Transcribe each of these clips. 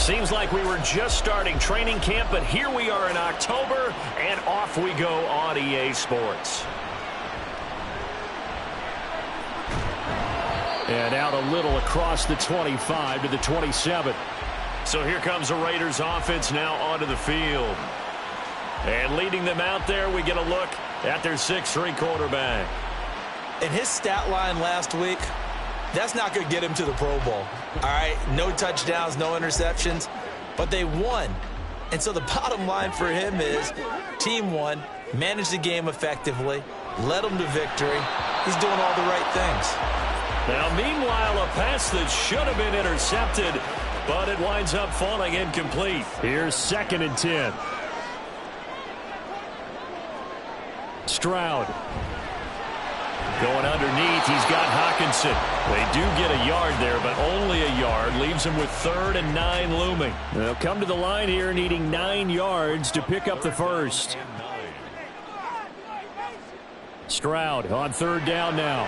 Seems like we were just starting training camp, but here we are in October, and off we go on EA Sports. And out a little across the 25 to the 27. So here comes the Raiders offense now onto the field. And leading them out there, we get a look at their 6'3" quarterback. In his stat line last week, that's not going to get him to the Pro Bowl. All right, no touchdowns, no interceptions, but they won. And so the bottom line for him is team won, managed the game effectively, led them to victory. He's doing all the right things. Now, meanwhile, a pass that should have been intercepted, but it winds up falling incomplete. Here's 2nd and 10. Stroud. Going underneath, he's got Hawkinson. They do get a yard there, but only a yard. Leaves him with 3rd and 9 looming. They'll come to the line here needing 9 yards to pick up the first. Stroud on 3rd down now.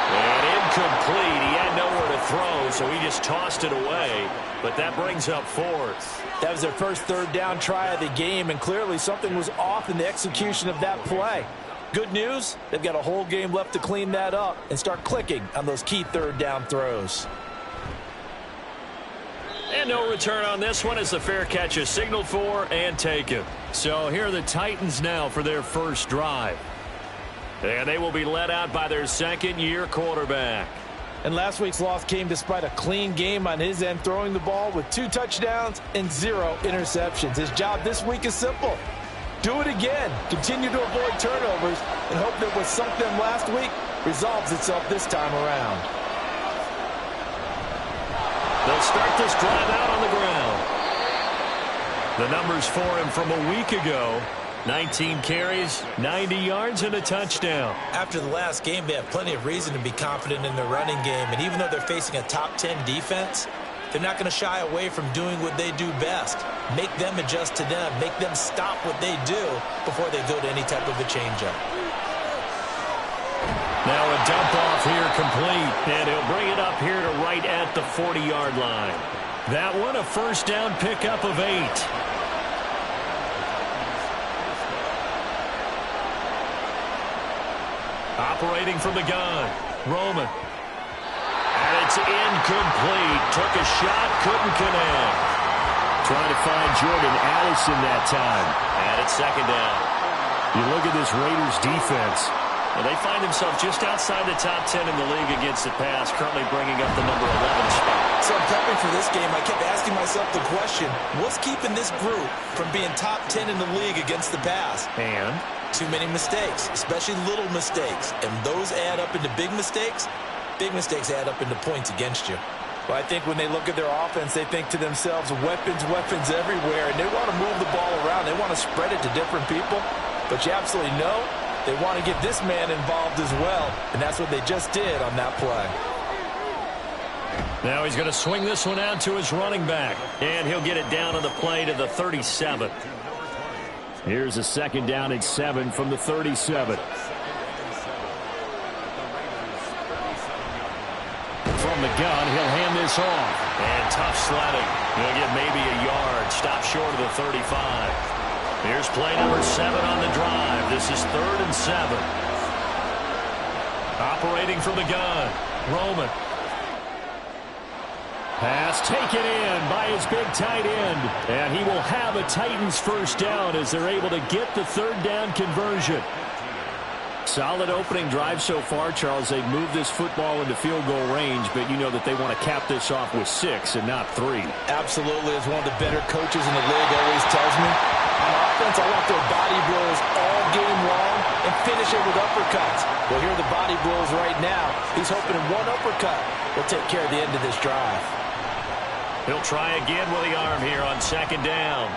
And incomplete. He had nowhere to throw, so he just tossed it away. But that brings up 4th. That was their first 3rd down try of the game, and clearly something was off in the execution of that play. Good news, they've got a whole game left to clean that up and start clicking on those key 3rd down throws. And no return on this one as the fair catch is signaled for and taken. So here are the Titans now for their first drive. And they will be led out by their 2nd-year quarterback. And last week's loss came despite a clean game on his end, throwing the ball with 2 touchdowns and 0 interceptions. His job this week is simple. Do it again. Continue to avoid turnovers and hope that what sunk them last week resolves itself this time around. They'll start this drive out on the ground. The numbers for him from a week ago: 19 carries, 90 yards, and a touchdown. After the last game, they have plenty of reason to be confident in their running game. And even though they're facing a top 10 defense, they're not going to shy away from doing what they do best. Make them adjust to them. Make them stop what they do before they go to any type of a changeup. Now a dump off here complete. And he'll bring it up here to right at the 40-yard line. That one a first down pickup of 8. Operating from the gun, Roman. And it's incomplete. Took a shot, couldn't connect. Trying to find Jordan Allison that time. And it's 2nd down. You look at this Raiders defense. Well, they find themselves just outside the top 10 in the league against the pass, currently bringing up the number 11 spot. So prepping for this game, I kept asking myself the question, what's keeping this group from being top 10 in the league against the pass? And too many mistakes, especially little mistakes. And those add up into big mistakes. Big mistakes add up into points against you. Well, I think when they look at their offense, they think to themselves, weapons, weapons everywhere. And they want to move the ball around. They want to spread it to different people. But you absolutely know they want to get this man involved as well. And that's what they just did on that play. Now he's going to swing this one out to his running back. And he'll get it down on the play to the 37. Here's a 2nd down and 7 from the 37. From the gun, he'll hand this off. And tough sledding. He'll get maybe a yard. Stop short of the 35. Here's play number 7 on the drive. This is 3rd and 7. Operating from the gun, Roman. Pass taken in by his big tight end. And he will have a Titans first down as they're able to get the 3rd down conversion. Solid opening drive so far, Charles. They've moved this football into field goal range, but you know that they want to cap this off with 6 and not 3. Absolutely. As one of the better coaches in the league always tells me, on offense, I want their body blows all game long and finish it with uppercuts. Well, here are the body blows right now. He's hoping one uppercut will take care of the end of this drive. He'll try again with the arm here on 2nd down.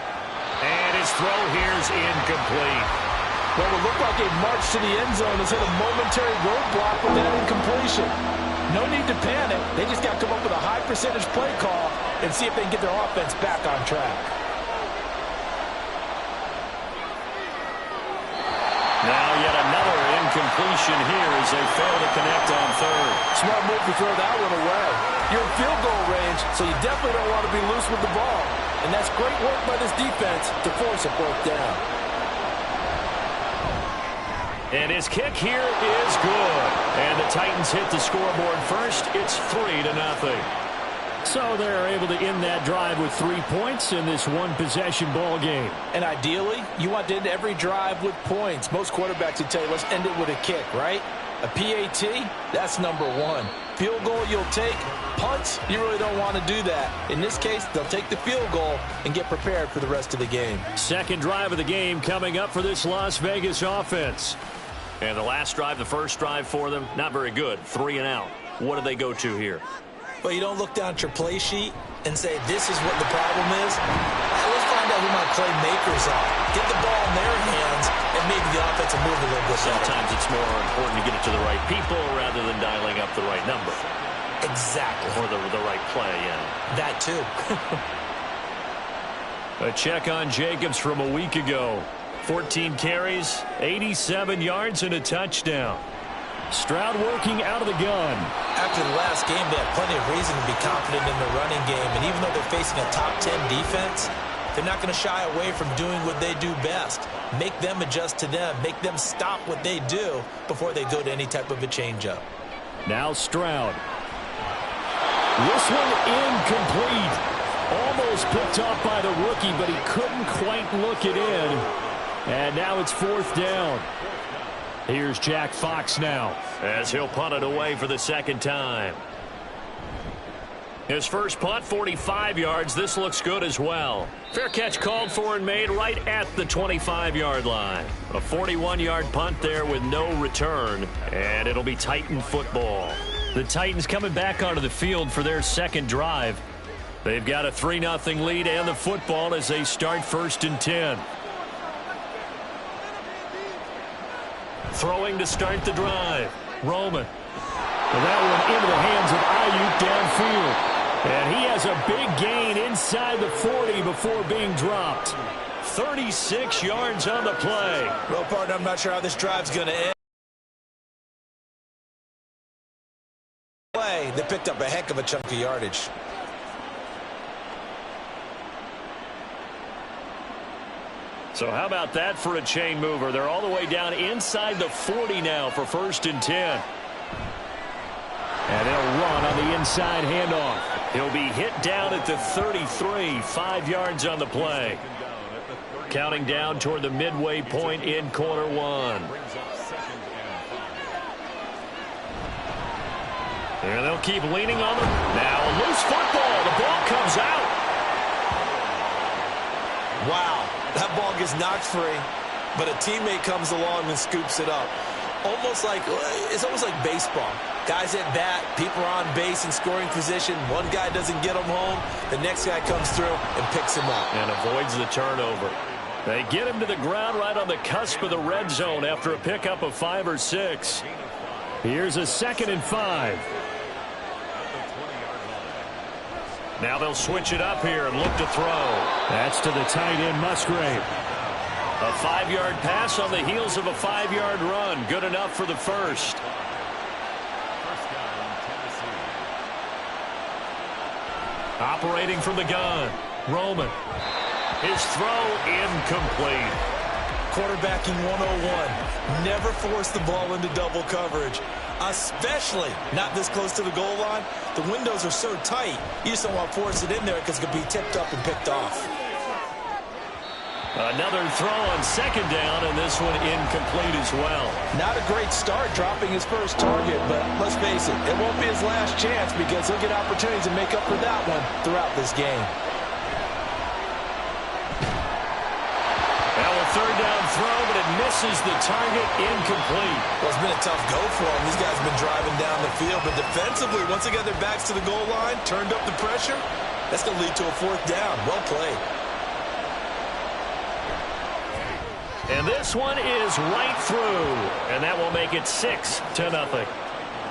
And his throw here is incomplete. Well, it looked like a march to the end zone has hit a momentary roadblock with that incompletion. No need to panic. They just got to come up with a high percentage play call and see if they can get their offense back on track. Now yet another incompletion here as they fail to connect on 3rd. Smart move to throw that one away. You're in field goal range, so you definitely don't want to be loose with the ball. And that's great work by this defense to force a fourth down. And his kick here is good. And the Titans hit the scoreboard first. It's 3-0. So they're able to end that drive with 3 points in this one-possession ball game. And ideally, you want to end every drive with points. Most quarterbacks would tell you, let's end it with a kick, right? A PAT, that's number one. Field goal you'll take. Punts, you really don't want to do that. In this case, they'll take the field goal and get prepared for the rest of the game. Second drive of the game coming up for this Las Vegas offense. And the last drive, the first drive for them, not very good. 3 and out. What do they go to here? Well, you don't look down at your play sheet and say, this is what the problem is. Let's find out who my playmakers are. Get the ball in their hands, and maybe the offense will move a little bit better. Sometimes it's more important to get it to the right people rather than dialing up the right number. Exactly. Or the right play, yeah. That too. A check on Jacobs from a week ago. 14 carries, 87 yards, and a touchdown. Stroud working out of the gun. After the last game, they have plenty of reason to be confident in the running game. And even though they're facing a top 10 defense, they're not going to shy away from doing what they do best. Make them adjust to them. Make them stop what they do before they go to any type of a changeup. Now Stroud. This one incomplete. Almost picked off by the rookie, but he couldn't quite look it in. And now it's fourth down. Here's Jack Fox now, as he'll punt it away for the second time. His first punt, 45 yards. This looks good as well. Fair catch called for and made right at the 25-yard line. A 41-yard punt there with no return, and it'll be Titan football. The Titans coming back onto the field for their second drive. They've got a 3-0 lead and the football as they start 1st and 10. Throwing to start the drive. Roman. Well, that one into the hands of Ayuk downfield. And he has a big gain inside the 40 before being dropped. 36 yards on the play. Well, partner, I'm not sure how this drive's going to end. They picked up a heck of a chunk of yardage. So how about that for a chain mover? They're all the way down inside the 40 now for 1st and 10. And they'll run on the inside handoff. He'll be hit down at the 33, 5 yards on the play. Counting down toward the midway point in quarter one. And they'll keep leaning on them. Now a loose football. The ball comes out. Wow. That ball gets knocked free, but a teammate comes along and scoops it up. It's almost like baseball. Guys at bat, people are on base in scoring position. One guy doesn't get him home. The next guy comes through and picks him up. And avoids the turnover. They get him to the ground right on the cusp of the red zone after a pickup of 5 or 6. Here's a 2nd and 5. Now they'll switch it up here and look to throw. That's to the tight end, Musgrave. A 5-yard pass on the heels of a 5-yard run. Good enough for the first. Operating from the gun, Roman. His throw incomplete. Quarterbacking 101. Never force the ball into double coverage, especially not this close to the goal line. The windows are so tight, you just don't want to force it in there because it could be tipped up and picked off. Another throw on 2nd down, and this one incomplete as well. Not a great start dropping his first target, but let's face it, it won't be his last chance because he'll get opportunities to make up for that one throughout this game. Now a 3rd down throw, but it misses the target, incomplete. Well, it's been a tough go for them. These guys have been driving down the field, but defensively, once they got their backs to the goal line, turned up the pressure, that's going to lead to a 4th down. Well played. And this one is right through, and that will make it 6-0.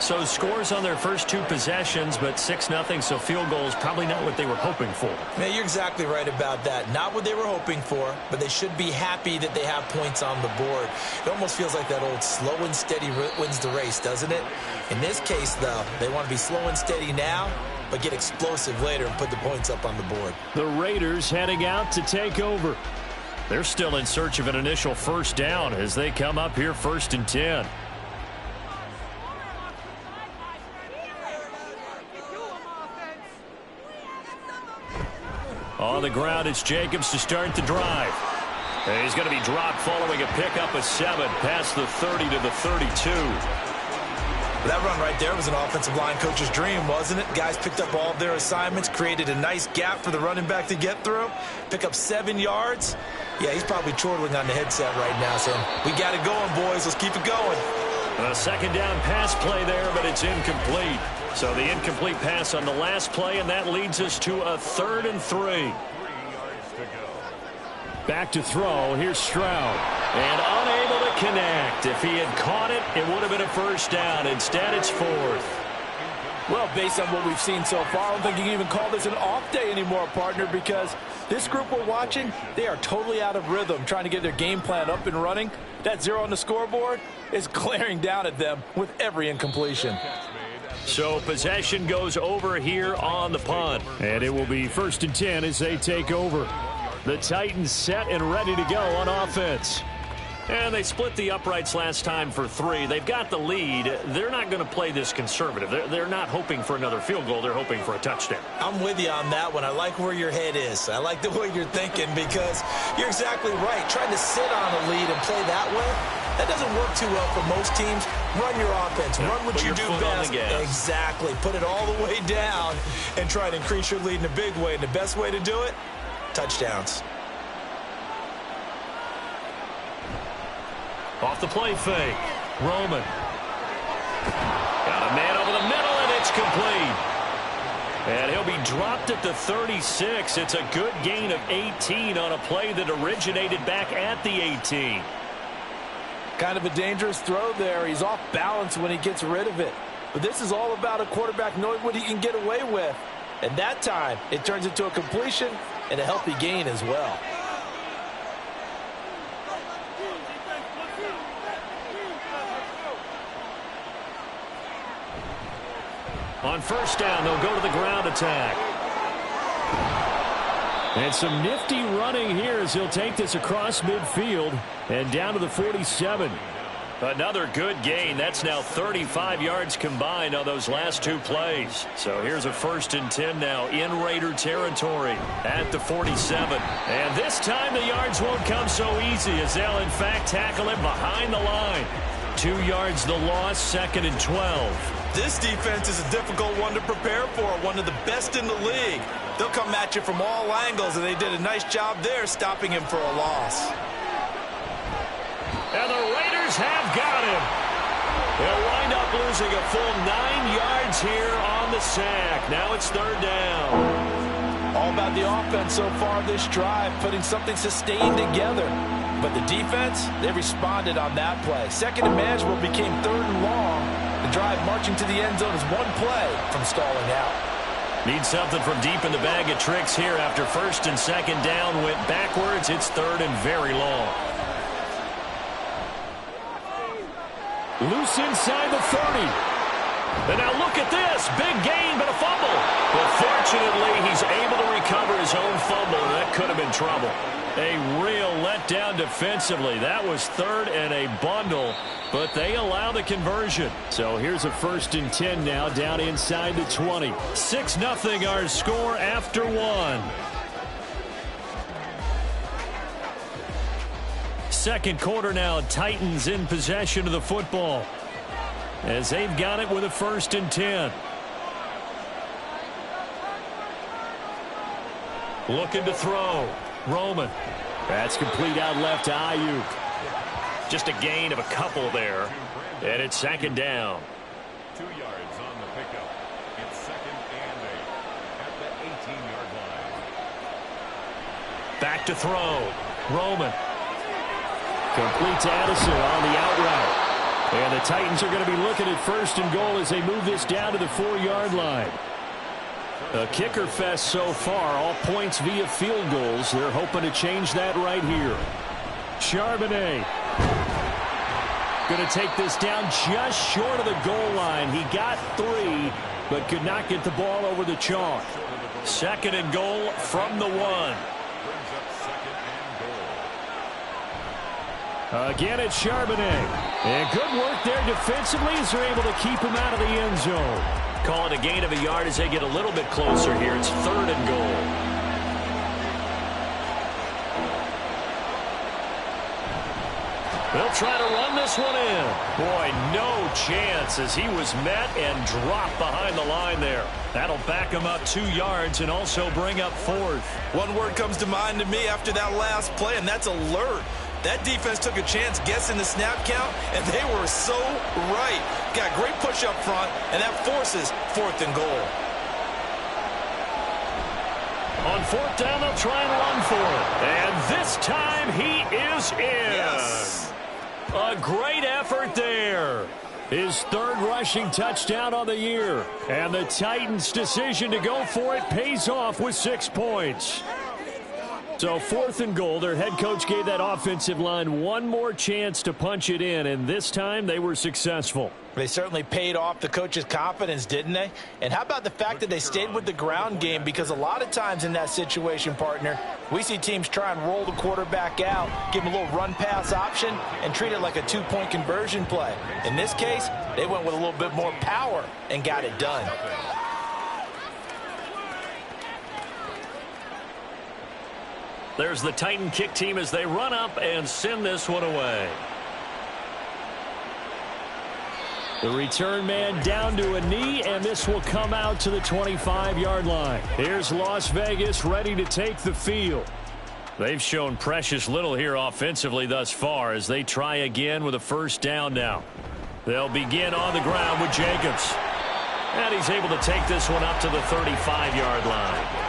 So scores on their first 2 possessions, but 6-0, so field goal is probably not what they were hoping for. Man, you're exactly right about that. Not what they were hoping for, but they should be happy that they have points on the board. It almost feels like that old slow and steady wins the race, doesn't it? In this case, though, they want to be slow and steady now but get explosive later and put the points up on the board. The Raiders heading out to take over. They're still in search of an initial first down as they come up here 1st and 10. On the ground, it's Jacobs to start the drive. And he's going to be dropped following a pickup of 7 past the 30 to the 32. That run right there was an offensive line coach's dream, wasn't it? Guys picked up all of their assignments, created a nice gap for the running back to get through, pick up 7 yards. Yeah, he's probably chortling on the headset right now, saying, we got it going, boys. Let's keep it going. A second down pass play there, but it's incomplete. So the incomplete pass on the last play, and that leads us to a 3rd and 3. Back to throw. Here's Stroud. And unable to connect. If he had caught it, it would have been a first down. Instead, it's 4th. Well, based on what we've seen so far, I don't think you can even call this an off day anymore, partner, because this group we're watching, they are totally out of rhythm, trying to get their game plan up and running. That 0 on the scoreboard is glaring down at them with every incompletion. So possession goes over here on the punt. And it will be 1st and 10 as they take over. The Titans set and ready to go on offense. And they split the uprights last time for 3. They've got the lead. They're not going to play this conservative. They're not hoping for another field goal. They're hoping for a touchdown. I'm with you on that one. I like where your head is. I like the way you're thinking because you're exactly right. Trying to sit on a lead and play that way, that doesn't work too well for most teams. Run your offense. Run what you do best. Exactly. Put it all the way down and try to increase your lead in a big way. And the best way to do it, touchdowns. Off the play fake. Roman. Got a man over the middle, and it's complete. And he'll be dropped at the 36. It's a good gain of 18 on a play that originated back at the 18. Kind of a dangerous throw there. He's off balance when he gets rid of it. But this is all about a quarterback knowing what he can get away with. And that time, it turns into a completion and a healthy gain as well. On first down, they'll go to the ground attack. And some nifty running here as he'll take this across midfield and down to the 47. Another good gain. That's now 35 yards combined on those last 2 plays. So here's a 1st and 10 now in Raider territory at the 47. And this time the yards won't come so easy as they'll in fact tackle him behind the line. 2 yards the loss, 2nd and 12. This defense is a difficult one to prepare for, one of the best in the league. They'll come at you from all angles, and they did a nice job there stopping him for a loss. And the Raiders have got him. They'll wind up losing a full 9 yards here on the sack. Now it's 3rd down. All about the offense so far this drive, putting something sustained together. But the defense, they responded on that play. 2nd and manageable became 3rd and long. The drive marching to the end zone is 1 play from stalling out. Need something from deep in the bag of tricks here after 1st and 2nd down went backwards. It's 3rd and very long. Loose inside the 30. And now look at this. Big gain, but a fumble. But fortunately, he's able to recover his own fumble, and that could have been trouble. A real letdown defensively. That was 3rd and a bundle, but they allow the conversion. So here's a 1st and 10 now down inside the 20. 6-0 our score after 1. Second quarter now, Titans in possession of the football as they've got it with a 1st and 10. Looking to throw. Roman. That's complete out left to Ayuk. Just a gain of a couple there. And it's 2nd down. 2 yards on the pickup. It's 2nd and 8 at the 18-yard line. Back to throw. Roman. Complete to Addison on the out route. And the Titans are going to be looking at 1st and goal as they move this down to the 4-yard line. A kicker fest so far, all points via field goals. They're hoping to change that right here. Charbonnet going to take this down just short of the goal line. He got 3, but could not get the ball over the chalk. 2nd and goal from the 1. Brings up 2nd and goal. Again, it's Charbonnet. And good work there defensively as they're able to keep him out of the end zone. Call it a gain of a yard as they get a little bit closer here. It's 3rd and goal. They'll try to run this one in. Boy, no chance as he was met and dropped behind the line there. That'll back him up 2 yards and also bring up 4th. One word comes to mind to me after that last play, and that's alert. That defense took a chance guessing the snap count, and they were so right. Got great push up front, and that forces 4th and goal. On 4th down, they'll try and run for it. And this time he is in. Yes. A great effort there. His 3rd rushing touchdown on the year. And the Titans' decision to go for it pays off with 6 points. So 4th and goal, their head coach gave that offensive line one more chance to punch it in, and this time they were successful. They certainly paid off the coach's confidence, didn't they? And how about the fact that they stayed with the ground game? Because a lot of times in that situation, partner, we see teams try and roll the quarterback out, give him a little run-pass option, and treat it like a 2-point conversion play. In this case, they went with a little bit more power and got it done. There's the Titan kick team as they run up and send this one away. The return man down to a knee, and this will come out to the 25-yard line. Here's Las Vegas ready to take the field. They've shown precious little here offensively thus far as they try again with a 1st down now. They'll begin on the ground with Jacobs. And he's able to take this one up to the 35-yard line.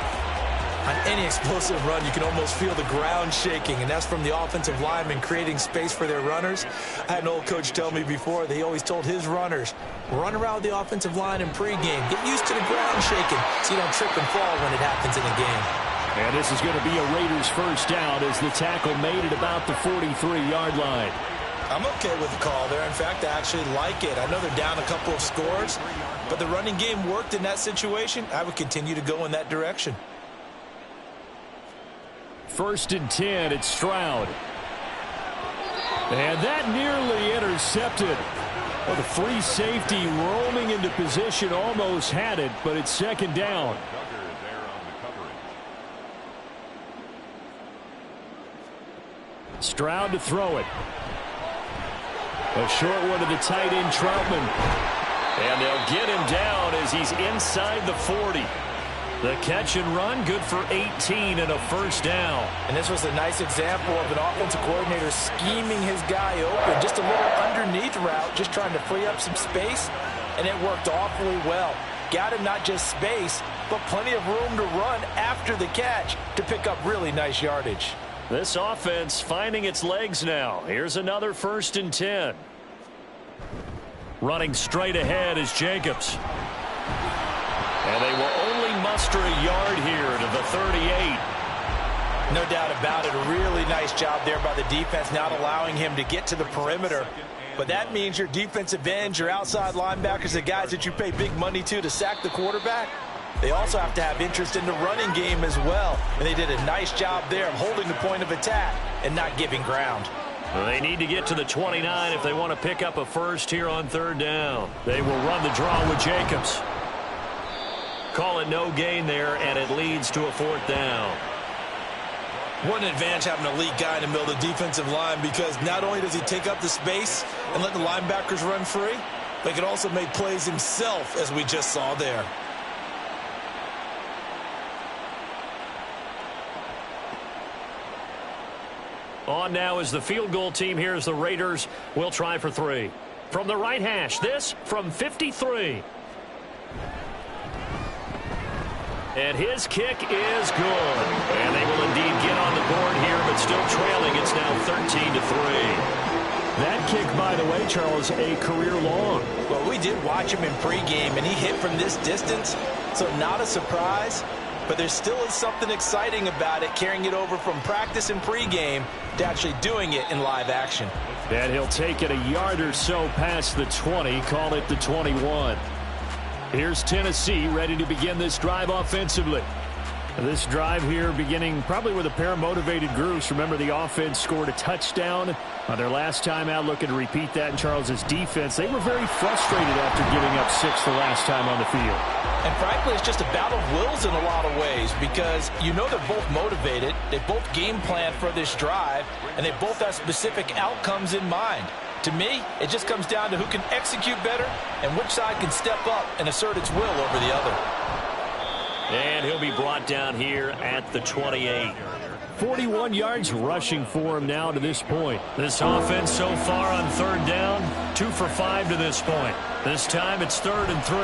On any explosive run, you can almost feel the ground shaking, and that's from the offensive linemen creating space for their runners. I had an old coach tell me before, they always told his runners, run around the offensive line in pregame. Get used to the ground shaking so you don't trip and fall when it happens in a game. And this is going to be a Raiders 1st down as the tackle made it about the 43-yard line. I'm okay with the call there. In fact, I actually like it. I know they're down a couple of scores, but the running game worked in that situation. I would continue to go in that direction. 1st and 10, it's Stroud. And that nearly intercepted. Well, the free safety roaming into position almost had it, but it's 2nd down. Stroud to throw it. A short one to the tight end, Troutman. And they'll get him down as he's inside the 40. The catch and run, good for 18 and a 1st down. And this was a nice example of an offensive coordinator scheming his guy open. Just a little underneath route, just trying to free up some space, and it worked awfully well. Got him not just space, but plenty of room to run after the catch to pick up really nice yardage. This offense finding its legs now. Here's another 1st and 10. Running straight ahead is Jacobs. And they will only muster a yard here to the 38. No doubt about it. A really nice job there by the defense, not allowing him to get to the perimeter. But that means your defensive ends, your outside linebackers, the guys that you pay big money to sack the quarterback, they also have to have interest in the running game as well. And they did a nice job there of holding the point of attack and not giving ground. Well, they need to get to the 29 if they want to pick up a 1st here on 3rd down. They will run the draw with Jacobs. Call it no gain there, and it leads to a 4th down. What an advantage having an elite guy in the middle of the defensive line, because not only does he take up the space and let the linebackers run free, but he can also make plays himself, as we just saw there. On now is the field goal team. Here's the Raiders. We'll try for 3. From the right hash, this from 53. And his kick is good. And they will indeed get on the board here, but still trailing. It's now 13-3. That kick, by the way, Charles, a career long. Well, we did watch him in pregame, and he hit from this distance, so not a surprise. But there still is something exciting about it, carrying it over from practice and pregame to actually doing it in live action. And he'll take it a yard or so past the 20, call it the 21. Here's Tennessee ready to begin this drive offensively. This drive here beginning probably with a pair of motivated groups. Remember, the offense scored a touchdown on their last time out, looking to repeat that in Charles's defense. They were very frustrated after giving up 6 the last time on the field. And frankly, it's just a battle of wills in a lot of ways because you know they're both motivated. They both game plan for this drive, and they both have specific outcomes in mind. To me, it just comes down to who can execute better and which side can step up and assert its will over the other. And he'll be brought down here at the 28. 41 yards rushing for him now to this point. This offense so far on third down, 2 for 5 to this point. This time it's 3rd and 3. A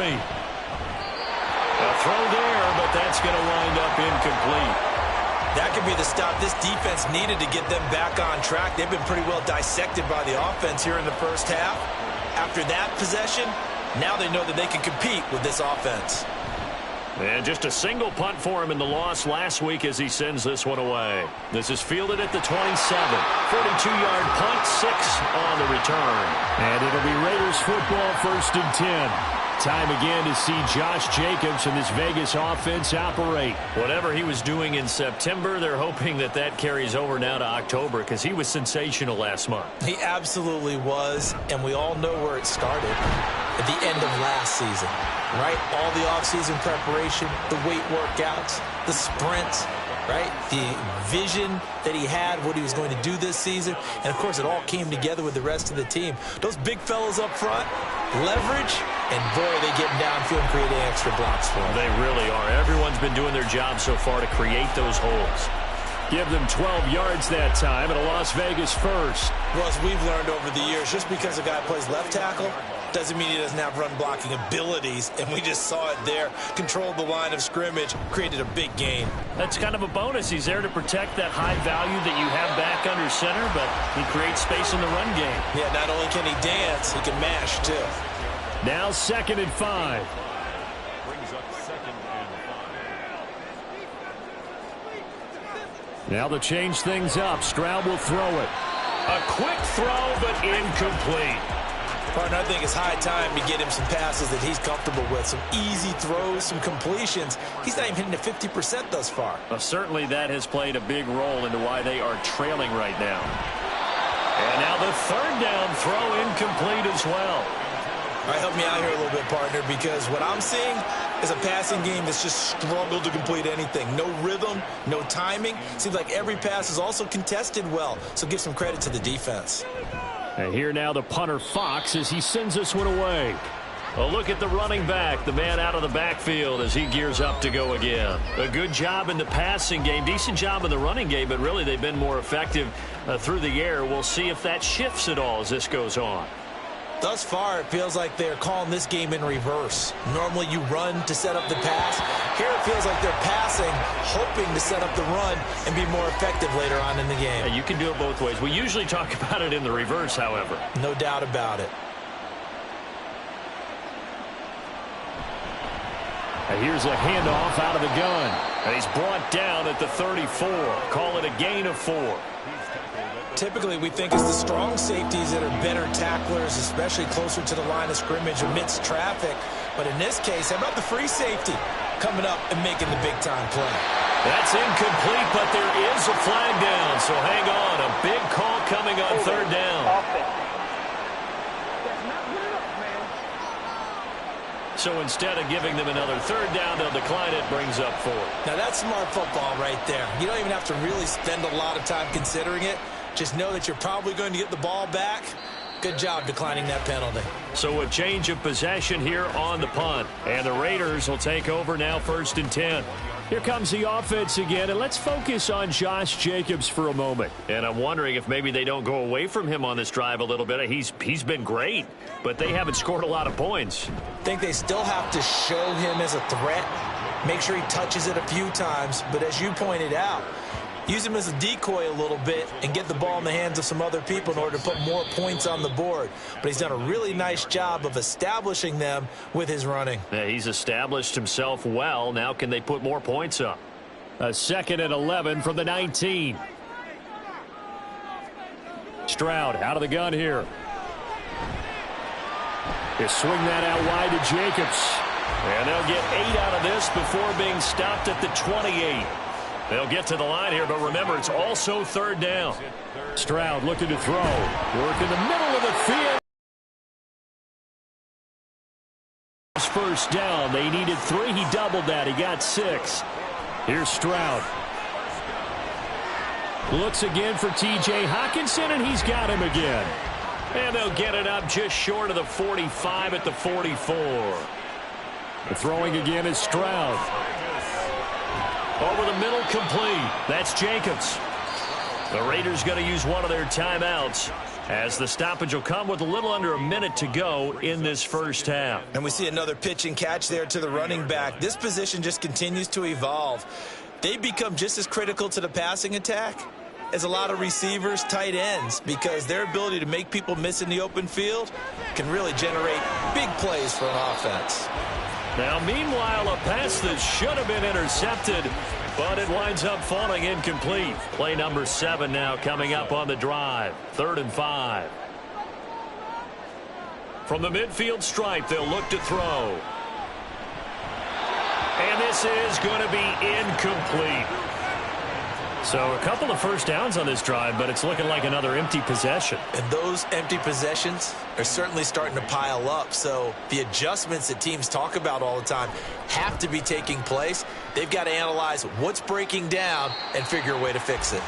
throw there, but that's going to wind up incomplete. That could be the stop this defense needed to get them back on track. They've been pretty well dissected by the offense here in the first half. After that possession, now they know that they can compete with this offense. And just a single punt for him in the loss last week as he sends this one away. This is fielded at the 27. 42-yard punt, 6 on the return. And it'll be Raiders football, 1st and 10. Time again to see Josh Jacobs and this Vegas offense operate. Whatever he was doing in September, they're hoping that that carries over now to October because he was sensational last month. He absolutely was, and we all know where it started at the end of last season, right? All the offseason preparation, the weight workouts, the sprints, right? The vision that he had, what he was going to do this season, and of course it all came together with the rest of the team. Those big fellas up front, leverage, and boy, they get downfield and creating extra blocks for them. They really are. Everyone's been doing their job so far to create those holes. Give them 12 yards that time and a Las Vegas first. Well, as we've learned over the years, just because a guy plays left tackle doesn't mean he doesn't have run blocking abilities, and we just saw it there. Controlled the line of scrimmage, created a big gain. That's kind of a bonus. He's there to protect that high value that you have back under center, but he creates space in the run game. Yeah, not only can he dance, he can mash too. Now 2nd and 5. Brings up 2nd and 5. Now they'll change things up. Stroud will throw it. A quick throw, but incomplete. Partner, I think it's high time to get him some passes that he's comfortable with. Some easy throws, some completions. He's not even hitting to 50% thus far. Well, certainly that has played a big role into why they are trailing right now. And now the 3rd down throw incomplete as well. All right, help me out here a little bit, partner, because what I'm seeing is a passing game that's just struggled to complete anything. No rhythm, no timing. Seems like every pass is also contested well, so give some credit to the defense. And here now the punter Fox as he sends this one away. A look at the running back, the man out of the backfield as he gears up to go again. A good job in the passing game, decent job in the running game, but really they've been more effective through the air. We'll see if that shifts at all as this goes on. Thus far, it feels like they're calling this game in reverse. Normally you run to set up the pass. Here it feels like they're passing, hoping to set up the run and be more effective later on in the game. Yeah, you can do it both ways. We usually talk about it in the reverse, however. No doubt about it. And here's a handoff out of the gun. And he's brought down at the 34. Call it a gain of 4. Typically, we think it's the strong safeties that are better tacklers, especially closer to the line of scrimmage amidst traffic. But in this case, how about the free safety coming up and making the big-time play? That's incomplete, but there is a flag down. So hang on. A big call coming on 3rd down. So instead of giving them another 3rd down, they'll decline it, brings up 4. Now, that's smart football right there. You don't even have to really spend a lot of time considering it. Just know that you're probably going to get the ball back. Good job declining that penalty. So a change of possession here on the punt. And the Raiders will take over now 1st and 10. Here comes the offense again, and let's focus on Josh Jacobs for a moment. And I'm wondering if maybe they don't go away from him on this drive a little bit. He's been great, but they haven't scored a lot of points. I think they still have to show him as a threat. Make sure he touches it a few times, but as you pointed out, use him as a decoy a little bit and get the ball in the hands of some other people in order to put more points on the board. But he's done a really nice job of establishing them with his running. Yeah, he's established himself well. Now can they put more points up? A 2nd and 11 from the 19. Stroud out of the gun here. They swing that out wide to Jacobs. And they'll get 8 out of this before being stopped at the 28. They'll get to the line here, but remember, it's also third down. Stroud looking to throw. Work in the middle of the field. First down. They needed 3. He doubled that. He got 6. Here's Stroud. Looks again for T.J. Hockenson, and he's got him again. And they'll get it up just short of the 45 at the 44. The throwing again is Stroud. Over the middle, complete. That's Jacobs. The Raiders going to use one of their timeouts, as the stoppage will come with a little under a minute to go in this first half. And we see another pitch and catch there to the running back. This position just continues to evolve. They become just as critical to the passing attack as a lot of receivers, tight ends, because their ability to make people miss in the open field can really generate big plays for an offense. Now, meanwhile, a pass that should have been intercepted, but it winds up falling incomplete. Play number 7 now coming up on the drive. 3rd and 5. From the midfield stripe, they'll look to throw. And this is going to be incomplete. So a couple of first downs on this drive, but it's looking like another empty possession. And those empty possessions are certainly starting to pile up. So the adjustments that teams talk about all the time have to be taking place. They've got to analyze what's breaking down and figure a way to fix it.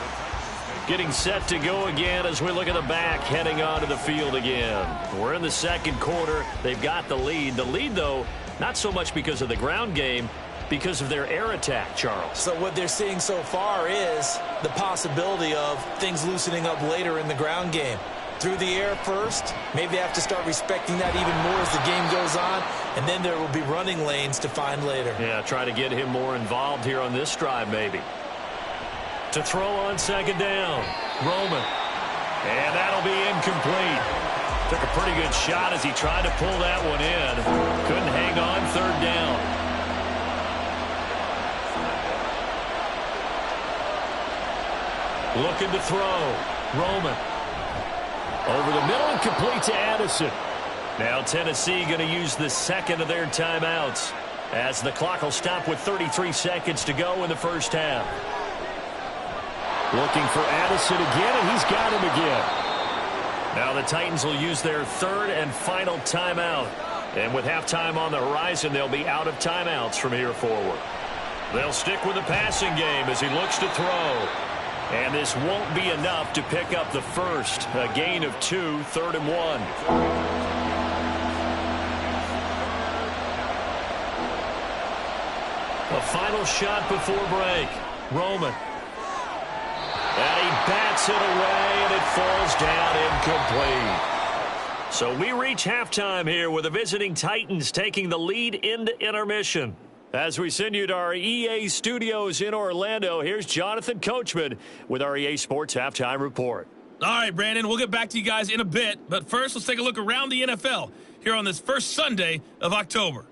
Getting set to go again as we look at the back, heading onto the field again. We're in the second quarter. They've got the lead. The lead, though, not so much because of the ground game, because of their air attack, Charles. So what they're seeing so far is the possibility of things loosening up later in the ground game. Through the air first, maybe they have to start respecting that even more as the game goes on, and then there will be running lanes to find later. Yeah, try to get him more involved here on this drive, maybe. To throw on second down, Roman. And that'll be incomplete. Took a pretty good shot as he tried to pull that one in. Couldn't hang on, 3rd down. Looking to throw. Roman. Over the middle and complete to Addison. Now Tennessee going to use the second of their timeouts, as the clock will stop with 33 seconds to go in the first half. Looking for Addison again, and he's got him again. Now the Titans will use their 3rd and final timeout. And with halftime on the horizon, they'll be out of timeouts from here forward. They'll stick with the passing game as he looks to throw. And this won't be enough to pick up the first. A gain of 2, 3rd and 1. A final shot before break. Roman. And he bats it away, and it falls down incomplete. So we reach halftime here with the visiting Titans taking the lead into intermission. As we send you to our EA studios in Orlando, here's Jonathan Coachman with our EA Sports Halftime Report. All right, Brandon, we'll get back to you guys in a bit. But first, let's take a look around the NFL here on this first Sunday of October.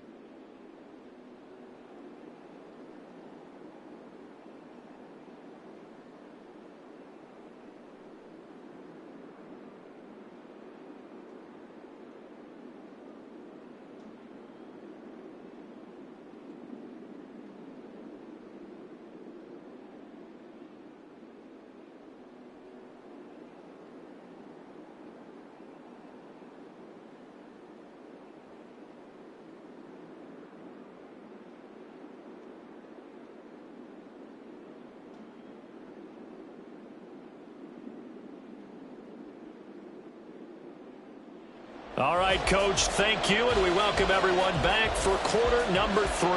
All right, Coach, thank you, and we welcome everyone back for quarter number 3.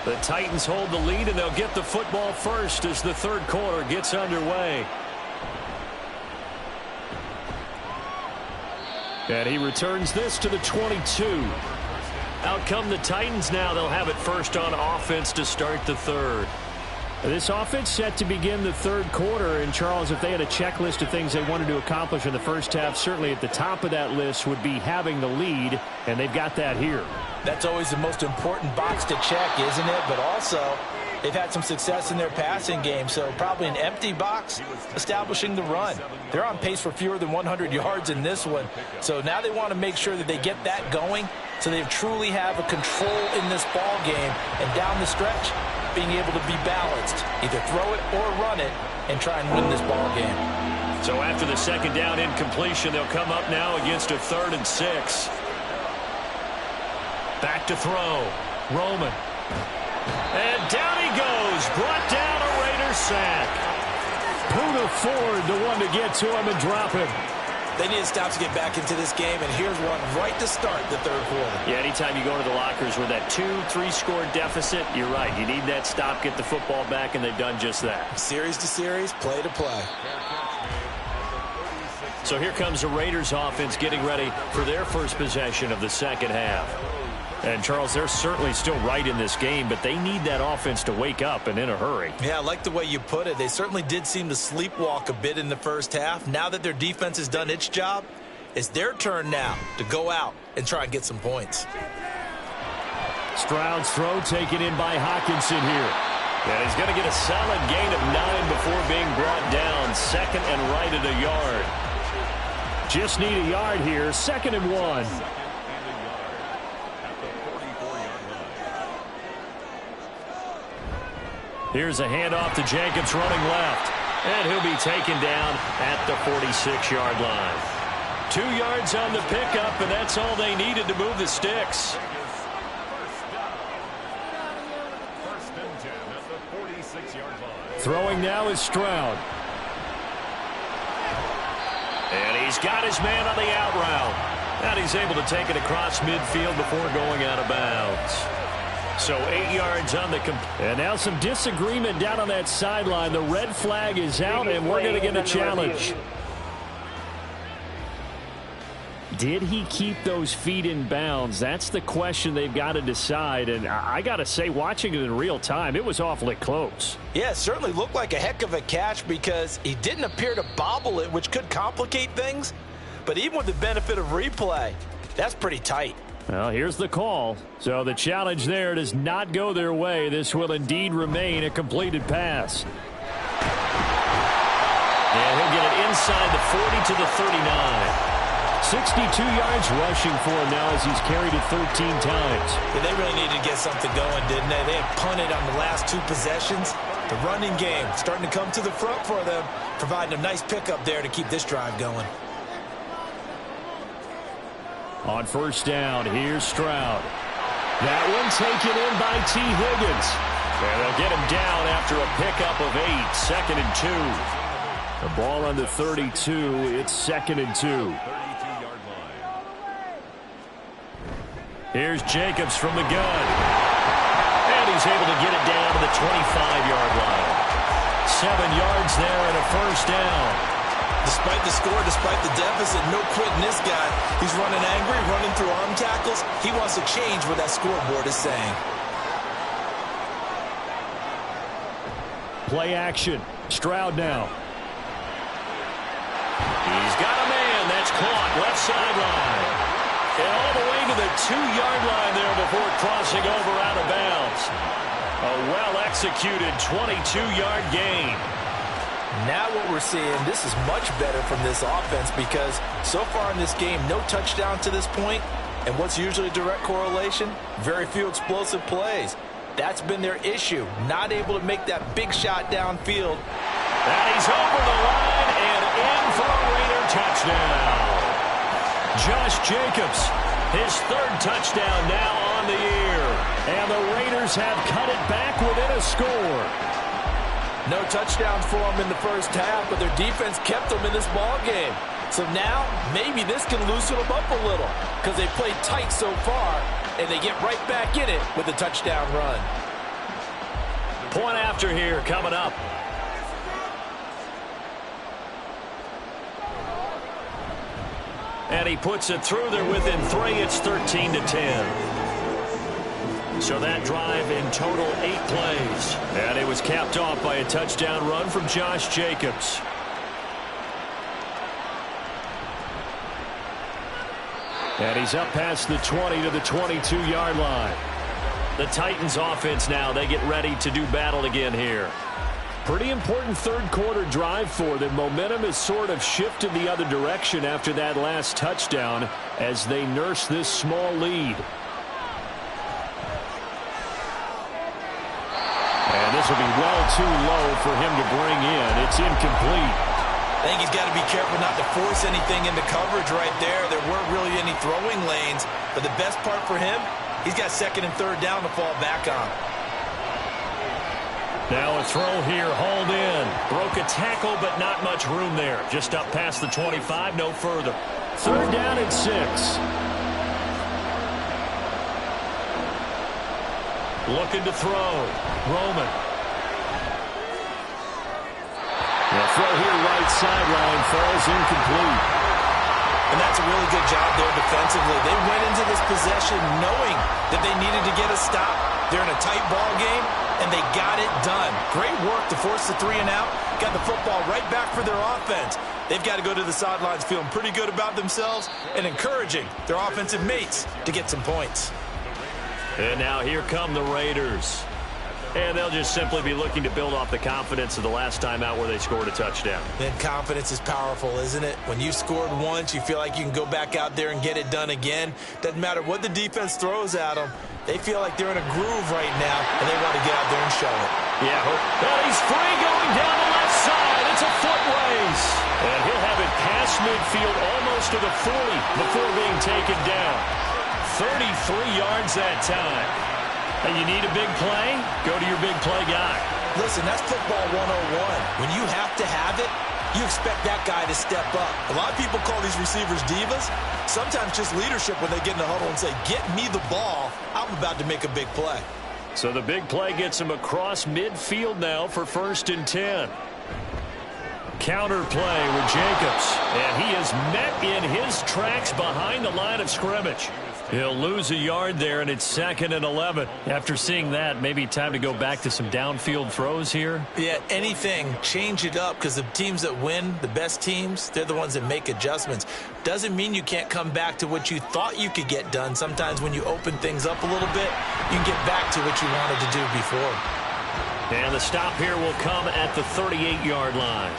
The Titans hold the lead, and they'll get the football first as the third quarter gets underway. And he returns this to the 22. Out come the Titans now. They'll have it first on offense to start the third. This offense set to begin the third quarter. And, Charles, if they had a checklist of things they wanted to accomplish in the first half, certainly at the top of that list would be having the lead, and they've got that here. That's always the most important box to check, isn't it? But also, They've had some success in their passing game, so probably an empty box establishing the run. They're on pace for fewer than 100 yards in this one, so now they want to make sure that they get that going so they truly have a control in this ball game, and down the stretch, being able to be balanced, either throw it or run it, and try and win this ball game. So after the second down incompletion, they'll come up now against a 3rd and 6. Back to throw. Roman. And down he goes. Brought down a Raiders sack. Poona Ford, the one to get to him and drop him. They need to stop to get back into this game, and here's one right to start the 3rd quarter. Yeah, anytime you go to the lockers with that 2-3 score deficit, you're right. You need that stop, get the football back, and they've done just that. Series to series, play to play. So here comes the Raiders offense getting ready for their first possession of the second half. And, Charles, they're certainly still right in this game, but they need that offense to wake up and in a hurry. Yeah, I like the way you put it. They certainly did seem to sleepwalk a bit in the first half. Now that their defense has done its job, it's their turn now to go out and try and get some points. Stroud's throw taken in by Hockenson here. And he's going to get a solid gain of 9 before being brought down. 2nd and right at a yard. Just need a yard here. 2nd and 1. Here's a handoff to Jacobs running left. And he'll be taken down at the 46-yard line. 2 yards on the pickup, and that's all they needed to move the sticks. First and 10 at the 46-yard line. Throwing now is Stroud. And he's got his man on the out route. And he's able to take it across midfield before going out of bounds. So 8 yards on the and now some disagreement down on that sideline. The red flag is out, and we're going to get a challenge. Did he keep those feet in bounds? That's the question they've got to decide. And I got to say, watching it in real time, it was awfully close. Yeah, it certainly looked like a heck of a catch because he didn't appear to bobble it, which could complicate things. But even with the benefit of replay, that's pretty tight. Well, here's the call. So the challenge there does not go their way. This will indeed remain a completed pass. And he'll get it inside the 40 to the 39. 62 yards rushing for him now as he's carried it 13 times. Yeah, they really needed to get something going, didn't they? They had punted on the last 2 possessions. The running game starting to come to the front for them, providing a nice pickup there to keep this drive going. On first down, here's Stroud. That one taken in by T. Higgins. And they'll get him down after a pickup of 8, 2nd and 2. The ball on the 32, it's 2nd and 2. Here's Jacobs from the gun. And he's able to get it down to the 25-yard line. 7 yards there and a first down. Despite the score, despite the deficit, no quitting this guy. He's running angry, running through arm tackles. He wants to change what that scoreboard is saying. Play action. Stroud now. He's got a man. That's caught. Left sideline. And all the way to the 2-yard line there before crossing over out of bounds. A well-executed 22-yard gain. Now what we're seeing, this is much better from this offense because so far in this game, no touchdown to this point, and what's usually a direct correlation? Very few explosive plays. That's been their issue, not able to make that big shot downfield. And he's over the line and in for a Raider touchdown. Josh Jacobs, his 3rd touchdown now on the year. And the Raiders have cut it back within a score. No touchdowns for them in the first half, but their defense kept them in this ball game. So now, maybe this can loosen them up a little because they played tight so far, and they get right back in it with a touchdown run. Point after here coming up. And he puts it through there within 3. It's 13 to 10. So that drive in total 8 plays. And it was capped off by a touchdown run from Josh Jacobs. And he's up past the 20 to the 22-yard line. The Titans offense now, they get ready to do battle again here. Pretty important third quarter drive for them. Momentum has sort of shifted the other direction after that last touchdown as they nurse this small lead. And this will be well too low for him to bring in. It's incomplete. I think he's got to be careful not to force anything into coverage right there. There weren't really any throwing lanes, but the best part for him, he's got second and third down to fall back on. Now a throw here, hauled in. Broke a tackle, but not much room there. Just up past the 25, no further. Third down and 6. Looking to throw. Roman. The throw here, right sideline, falls incomplete. And that's a really good job there defensively. They went into this possession knowing that they needed to get a stop. They're in a tight ball game, and they got it done. Great work to force the 3 and out. Got the football right back for their offense. They've got to go to the sidelines feeling pretty good about themselves and encouraging their offensive mates to get some points. And now here come the Raiders. And they'll just simply be looking to build off the confidence of the last time out where they scored a touchdown. Then confidence is powerful, isn't it? When you scored once, you feel like you can go back out there and get it done again. Doesn't matter what the defense throws at them. They feel like they're in a groove right now, and they want to get out there and show it. Yeah, well, he's free going down the left side. It's a foot race. And he'll have it past midfield almost to the 40 before being taken down. 33 yards that time. And you need a big play? Go to your big play guy. Listen, that's football 101. When you have to have it, you expect that guy to step up. A lot of people call these receivers divas. Sometimes just leadership when they get in the huddle and say, get me the ball. I'm about to make a big play. So the big play gets him across midfield now for 1st and 10. Counter play with Jacobs. And he is met in his tracks behind the line of scrimmage. He'll lose a yard there, and it's 2nd and 11. After seeing that, maybe time to go back to some downfield throws here. Yeah, anything. Change it up, because the teams that win, the best teams, they're the ones that make adjustments. Doesn't mean you can't come back to what you thought you could get done. Sometimes when you open things up a little bit, you can get back to what you wanted to do before. And the stop here will come at the 38-yard line.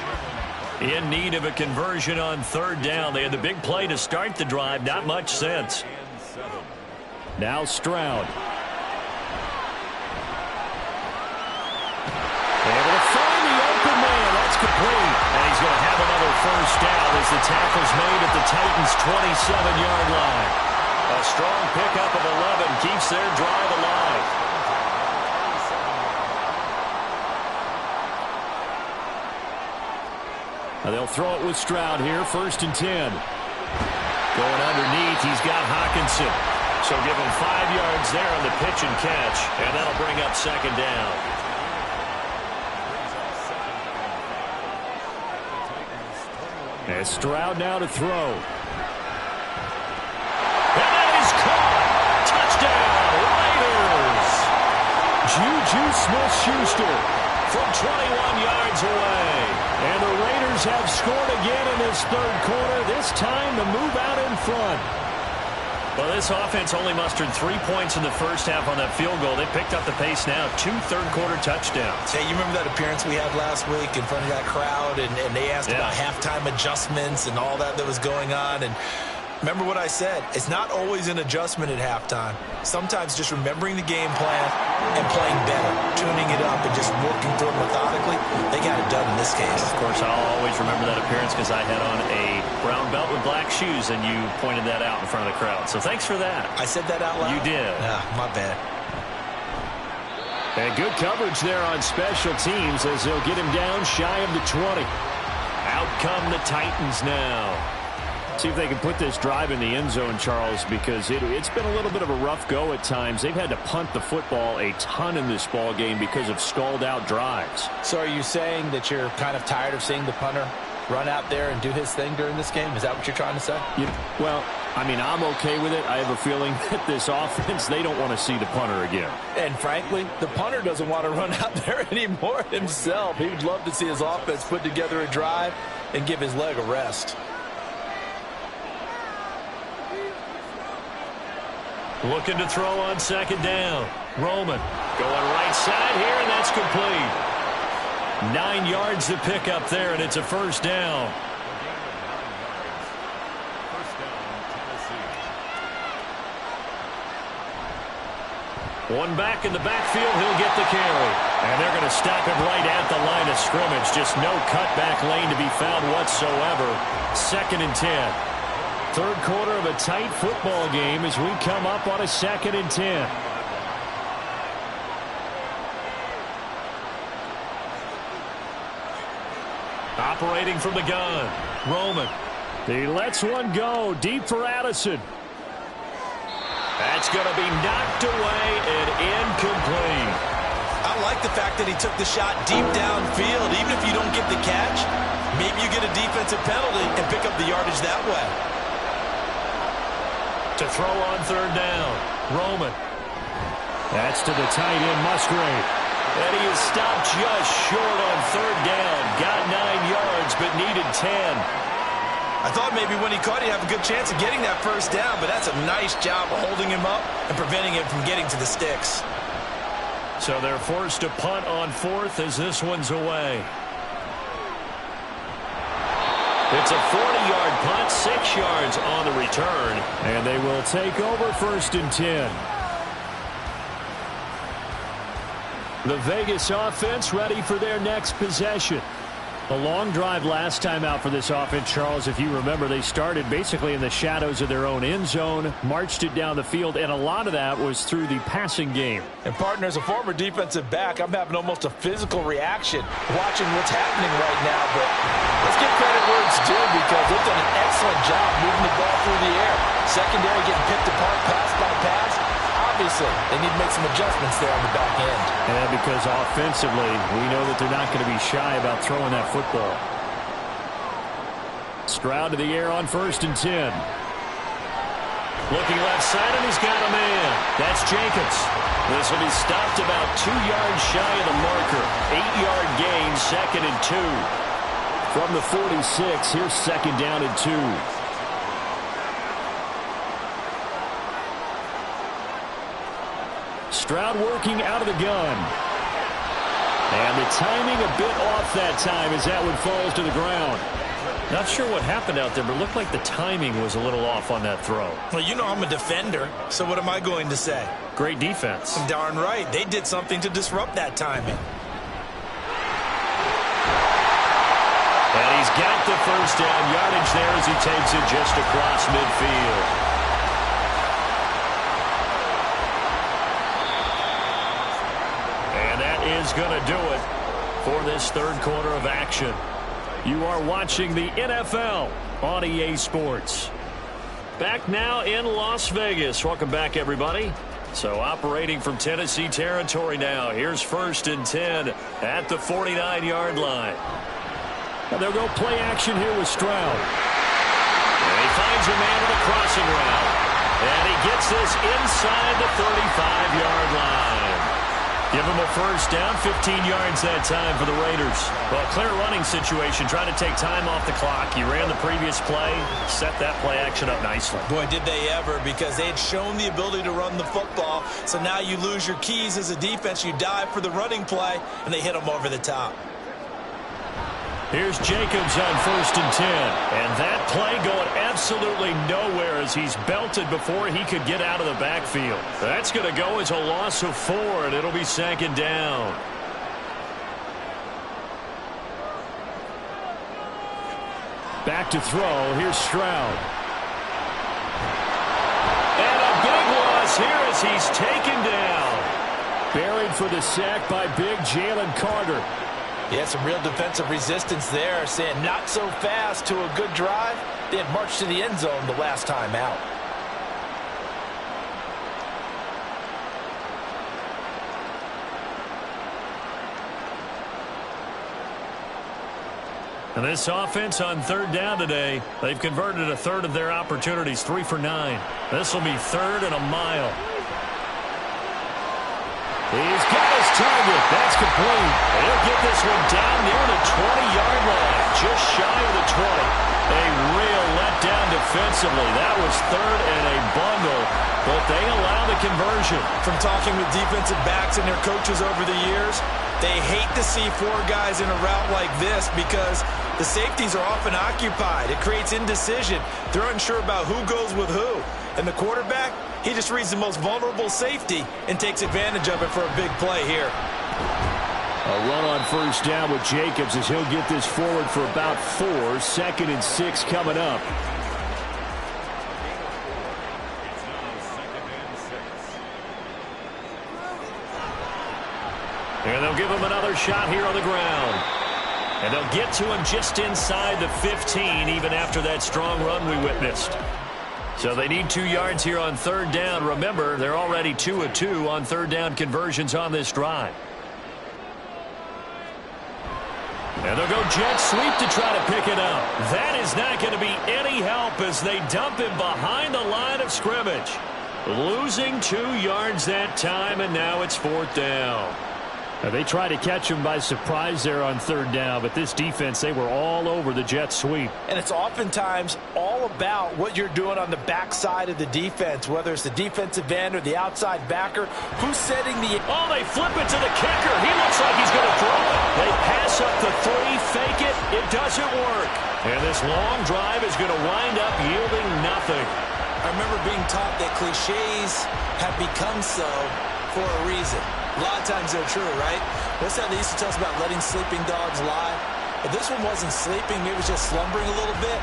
In need of a conversion on 3rd down. They had the big play to start the drive. Not much sense. Now Stroud. Able to find the open man. That's complete. And he's going to have another 1st down as the tackle's made at the Titans' 27-yard line. A strong pickup of 11 keeps their drive alive. Now they'll throw it with Stroud here. 1st and 10. Going underneath, he's got Hawkinson. So give him 5 yards there on the pitch and catch, and that'll bring up 2nd down. And Stroud now to throw. And that is caught. Touchdown, Raiders. Juju Smith-Schuster from 21 yards away. And the Raiders have scored again in this 3rd quarter, this time to move out in front. Well, this offense only mustered 3 points in the 1st half on that field goal. They picked up the pace now. 2 third-quarter touchdowns. Hey, you remember that appearance we had last week in front of that crowd, and they asked about halftime adjustments and all that was going on, and remember what I said. It's not always an adjustment at halftime. Sometimes just remembering the game plan and playing better, tuning it up and just working through it methodically. They got it done in this case. Of course, I'll always remember that appearance because I had on a brown belt with black shoes, and you pointed that out in front of the crowd. So thanks for that. I said that out loud? You did. My bad. And good coverage there on special teams as they'll get him down shy of the 20. Out come the Titans now. See if they can put this drive in the end zone, Charles, because it's been a little bit of a rough go at times. They've had to punt the football a ton in this ball game because of stalled-out drives. So are you saying that you're kind of tired of seeing the punter run out there and do his thing during this game? Is that what you're trying to say? Well, I mean, I'm okay with it. I have a feeling that this offense, they don't want to see the punter again. And frankly, the punter doesn't want to run out there anymore himself. He would love to see his offense put together a drive and give his leg a rest. Looking to throw on 2nd down. Roman going right side here, and that's complete. 9 yards to pick up there, and it's a first down. One back in the backfield, he'll get the carry. And they're going to stop him right at the line of scrimmage. Just no cutback lane to be found whatsoever. 2nd and 10. Third quarter of a tight football game as we come up on a 2nd and 10. Operating from the gun, Roman. He lets one go deep for Addison. That's going to be knocked away and incomplete. I like the fact that he took the shot deep downfield. Even if you don't get the catch, maybe you get a defensive penalty and pick up the yardage that way. To throw on 3rd down, Roman. That's to the tight end, Musgrave. And he is stopped just short on 3rd down. Got 9 yards, but needed 10. I thought maybe when he caught, he'd have a good chance of getting that first down, but that's a nice job of holding him up and preventing him from getting to the sticks. So they're forced to punt on 4th as this one's away. It's a 40-yard punt, 6 yards on the return, and they will take over 1st and 10. The Vegas offense ready for their next possession. A long drive last time out for this offense, Charles. If you remember, they started basically in the shadows of their own end zone, marched it down the field, and a lot of that was through the passing game. And, partner, as a former defensive back, I'm having almost a physical reaction watching what's happening right now. But let's give credit where it's due because they've done an excellent job moving the ball through the air. Secondary getting picked apart pass by pass. Obviously, they need to make some adjustments there on the back end. And because offensively, we know that they're not going to be shy about throwing that football. Stroud to the air on 1st and 10. Looking left side, and he's got a man. That's Jacobs. This will be stopped about 2 yards shy of the marker. 8-yard gain, 2nd and 2. From the 46, here's 2nd down and 2. Stroud working out of the gun. And the timing a bit off that time as that one falls to the ground. Not sure what happened out there, but it looked like the timing was a little off on that throw. Well, you know I'm a defender, so what am I going to say? Great defense. Darn right. They did something to disrupt that timing. And he's got the first down yardage there as he takes it just across midfield. Is going to do it for this third quarter of action. You are watching the NFL on EA Sports. Back now in Las Vegas. Welcome back, everybody. So operating from Tennessee territory now. Here's 1st and 10 at the 49-yard line. And they'll go play action here with Stroud. And he finds a man in the crossing route. And he gets this inside the 35-yard line. Give him a first down, 15 yards that time for the Raiders. Well, clear running situation, trying to take time off the clock. You ran the previous play, set that play action up nicely. Boy, did they ever, because they had shown the ability to run the football. So now you lose your keys as a defense. You dive for the running play, and they hit them over the top. Here's Jacobs on 1st and 10. And that play going absolutely nowhere as he's belted before he could get out of the backfield. That's going to go as a loss of 4, and it'll be 2nd down. Back to throw. Here's Stroud. And a big loss here as he's taken down. Buried for the sack by big Jalen Carter. Yeah, some real defensive resistance there, saying not so fast to a good drive. They had marched to the end zone the last time out. And this offense on 3rd down today, they've converted a third of their opportunities, 3 for 9. This will be 3rd and a mile. He's got his target. That's complete. And he'll get this one down near the 20-yard line, just shy of the 20. A real letdown defensively. defensively. That was third and a bundle, but they allow the conversion. From talking with defensive backs and their coaches over the years, they hate to see four guys in a route like this because the safeties are often occupied. It creates indecision. They're unsure about who goes with who. And the quarterback, he just reads the most vulnerable safety and takes advantage of it for a big play here. A run on first down with Jacobs as he'll get this forward for about 4. 2nd and 6 coming up. And they'll give him another shot here on the ground. And they'll get to him just inside the 15, even after that strong run we witnessed. So they need 2 yards here on third down. Remember, they're already 2 of 2 on third down conversions on this drive. And they'll go jet sweep to try to pick it up. That is not going to be any help as they dump him behind the line of scrimmage. Losing 2 yards that time, and now it's 4th down. They tried to catch him by surprise there on third down, but this defense, they were all over the jet sweep. And it's oftentimes all about what you're doing on the backside of the defense, whether it's the defensive end or the outside backer. Who's setting the... Oh, they flip it to the kicker. He looks like he's going to throw it. They pass up the 3, fake it. It doesn't work. And this long drive is going to wind up yielding nothing. I remember being taught that cliches have become so for a reason. A lot of times they're true, right? What's that they used to tell us about letting sleeping dogs lie? But this one wasn't sleeping. Maybe it was just slumbering a little bit.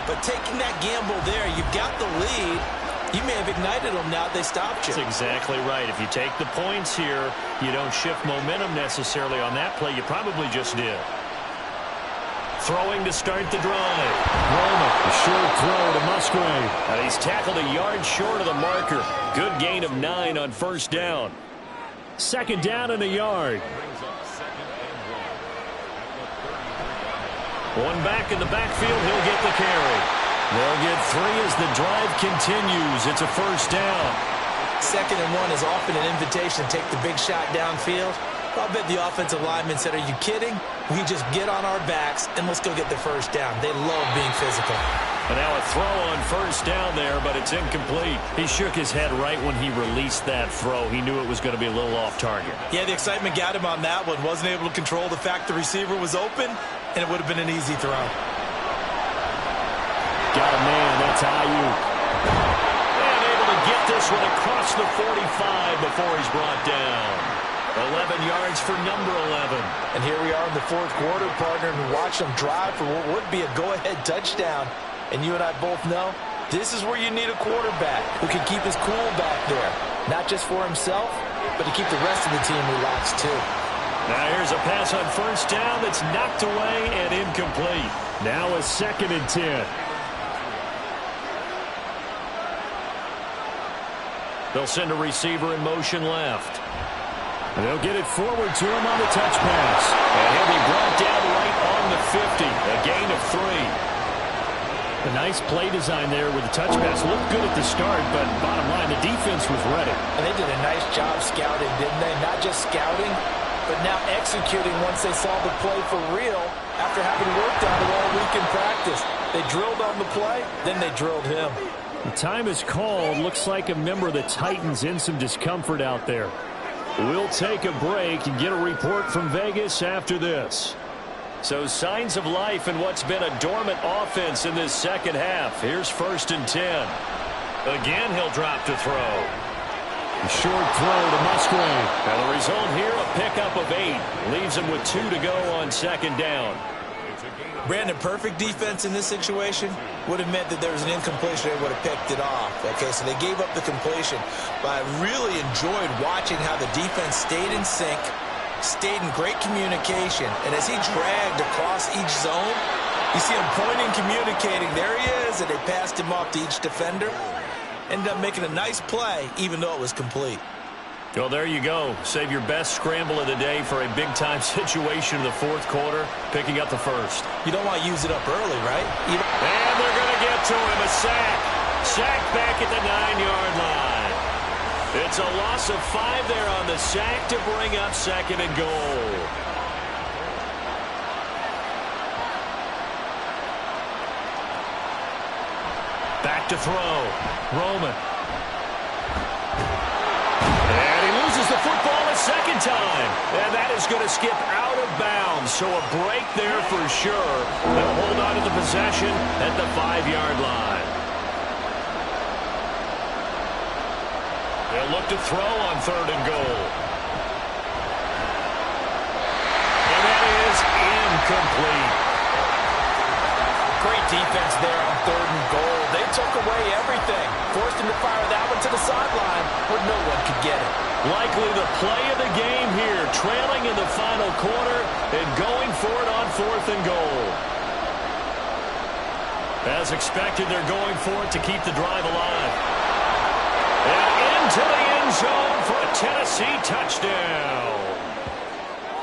But taking that gamble there, you've got the lead. You may have ignited them now they stopped you. That's exactly right. If you take the points here, you don't shift momentum necessarily on that play. You probably just did. Throwing to start the drive. Roman, a short throw to Musgrave. And he's tackled a yard short of the marker. Good gain of 9 on first down. 2nd down and a yard. One back in the backfield, he'll get the carry. They'll get 3 as the drive continues. It's a first down. 2nd and 1 is often an invitation to take the big shot downfield. I'll bet the offensive lineman said, are you kidding? We just get on our backs and let's go get the first down. They love being physical. And now a throw on first down there, but it's incomplete. He shook his head right when he released that throw. He knew it was going to be a little off target. Yeah, the excitement got him on that one. Wasn't able to control the fact the receiver was open, and it would have been an easy throw. Got a man. That's Ayuk. And able to get this one across the 45 before he's brought down. 11 yards for number 11. And here we are in the 4th quarter, partner, and watch them drive for what would be a go-ahead touchdown. And you and I both know this is where you need a quarterback who can keep his cool back there. Not just for himself, but to keep the rest of the team relaxed too. Now here's a pass on first down that's knocked away and incomplete. Now a 2nd and 10. They'll send a receiver in motion left. And they'll get it forward to him on the touch pass. And he'll be brought down right on the 50. A gain of 3. A nice play design there with the touch pass. Looked good at the start, but bottom line, the defense was ready. And they did a nice job scouting, didn't they? Not just scouting, but now executing once they saw the play for real after having worked on it all week in practice. They drilled on the play, then they drilled him. The time is called. Looks like a member of the Titans in some discomfort out there. We'll take a break and get a report from Vegas after this. So signs of life in what's been a dormant offense in this second half. Here's 1st and 10. Again, he'll drop to throw. A short throw to Musgrave. And the result here, a pickup of 8. Leaves him with 2 to go on 2nd down. Brandon, perfect defense in this situation would have meant that there was an incompletion. They would have picked it off. Okay, so they gave up the completion. But I really enjoyed watching how the defense stayed in sync, stayed in great communication. And as he dragged across each zone, you see him pointing, communicating. There he is, and they passed him off to each defender. Ended up making a nice play, even though it was complete. Well, there you go. Save your best scramble of the day for a big-time situation in the 4th quarter, picking up the 1st. You don't want to use it up early, right? And they're going to get to him. A sack. Sack back at the 9-yard line. It's a loss of 5 there on the sack to bring up 2nd and goal. Back to throw. Roman. And he loses the football a second time. And that is going to skip out of bounds. So a break there for sure. They'll hold on to the possession at the 5-yard line. They'll look to throw on 3rd and goal. And that is incomplete. Great defense there on 3rd and goal. They took away everything. Forced him to fire that one to the sideline where no one could get it. Likely the play of the game here, trailing in the final quarter and going for it on 4th and goal. As expected, they're going for it to keep the drive alive. And into the end zone for a Tennessee touchdown.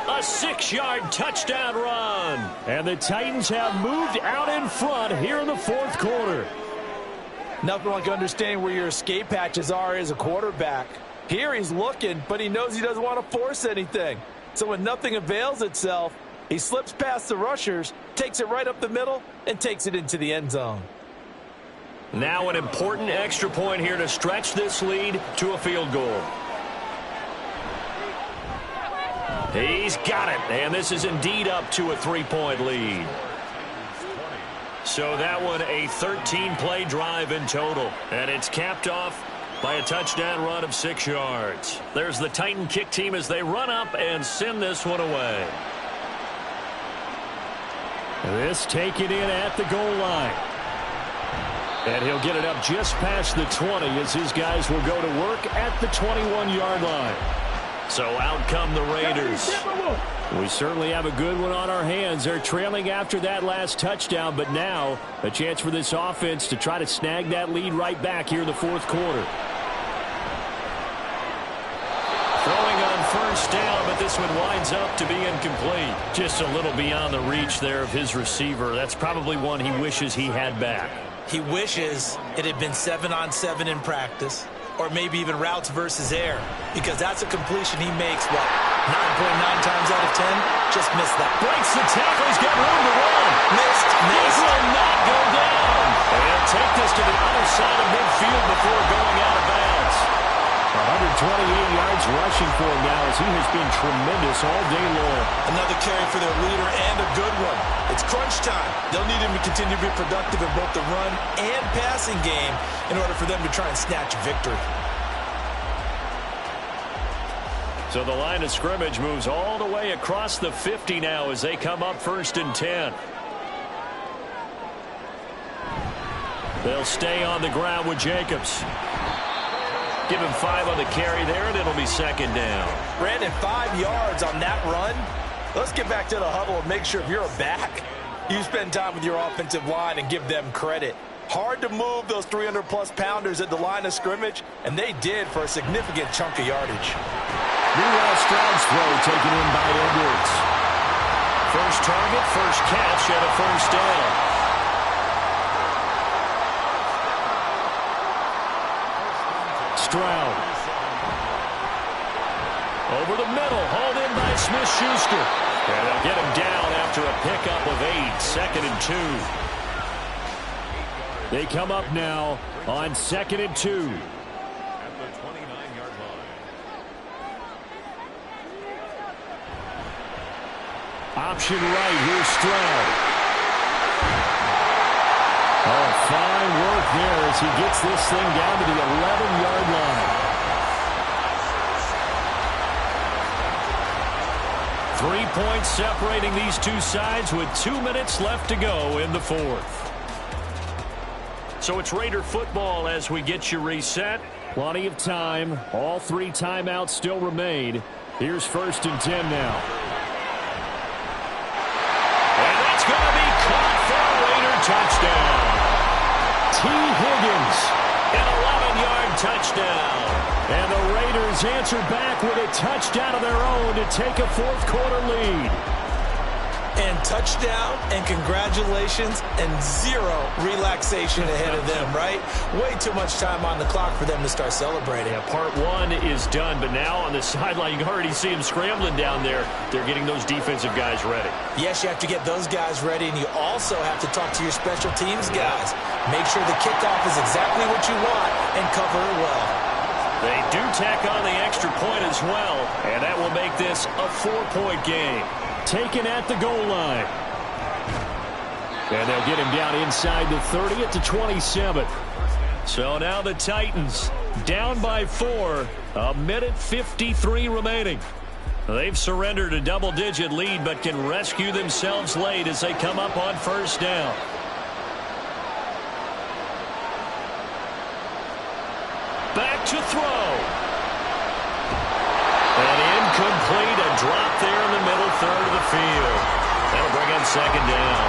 A 6-yard touchdown run. And the Titans have moved out in front here in the 4th quarter. Nothing like understanding where your escape hatches are as a quarterback. Here he's looking, but he knows he doesn't want to force anything. So when nothing avails itself, he slips past the rushers, takes it right up the middle, and takes it into the end zone. Now an important extra point here to stretch this lead to a field goal. He's got it, and this is indeed up to a 3-point lead. So that one a 13-play drive in total, and it's capped off by a touchdown run of 6 yards. There's the Titan kick team as they run up and send this one away. This taken in at the goal line. And he'll get it up just past the 20 as his guys will go to work at the 21-yard line. So out come the Raiders. We certainly have a good one on our hands. They're trailing after that last touchdown, but now a chance for this offense to try to snag that lead right back here in the 4th quarter. Throwing on 1st down, but this one winds up to be incomplete. Just a little beyond the reach there of his receiver. That's probably one he wishes he had back. He wishes it had been 7-on-7 in practice, or maybe even routes versus air, because that's a completion he makes, 9.9 times out of 10? Just missed that. Breaks the tackle. He's got room to run. Missed. This will not go down. And take this to the other side of midfield before going out of bounds. 128 yards rushing for him now as he has been tremendous all day long. Another carry for their leader and a good one. It's crunch time. They'll need him to continue to be productive in both the run and passing game in order for them to try and snatch victory. So the line of scrimmage moves all the way across the 50 now as they come up 1st and 10. They'll stay on the ground with Jacobs. Give him 5 on the carry there, and it'll be 2nd down. Brandon, 5 yards on that run. Let's get back to the huddle and make sure if you're a back, you spend time with your offensive line and give them credit. Hard to move those 300-plus pounders at the line of scrimmage, and they did for a significant chunk of yardage. Meanwhile, Stroud's throw taken in by Edwards. First target, first catch, and a 1st down. Stroud. Over the middle, hauled in by Smith-Schuster. And they'll get him down after a pickup of 8, 2nd and 2. They come up now on 2nd and 2. At the 29-yard line. Option right, here's Stroud. Oh, fine work there as he gets this thing down to the 11-yard line. 3 points separating these two sides with 2 minutes left to go in the 4th. So it's Raider football as we get you reset. Plenty of time. All 3 timeouts still remain. Here's 1st and 10 now. And that's going to be caught for a Raider touchdown. T. Higgins, an 11-yard touchdown. And the Raiders answer back with a touchdown of their own to take a 4th quarter lead. And touchdown and congratulations and zero relaxation ahead of them, right? Way too much time on the clock for them to start celebrating. Yeah, part one is done, but now on the sideline, you can already see them scrambling down there. They're getting those defensive guys ready. Yes, you have to get those guys ready, and you also have to talk to your special teams guys. Make sure the kickoff is exactly what you want and cover it well. They do tack on the extra point as well, and that will make this a 4-point game. Taken at the goal line. And they'll get him down inside the 30 at the 27. So now the Titans down by 4. 1:53 remaining. They've surrendered a double-digit lead, but can rescue themselves late as they come up on first down. Back to throw. And incomplete, a drop there in the middle third of the field. That'll bring up second down.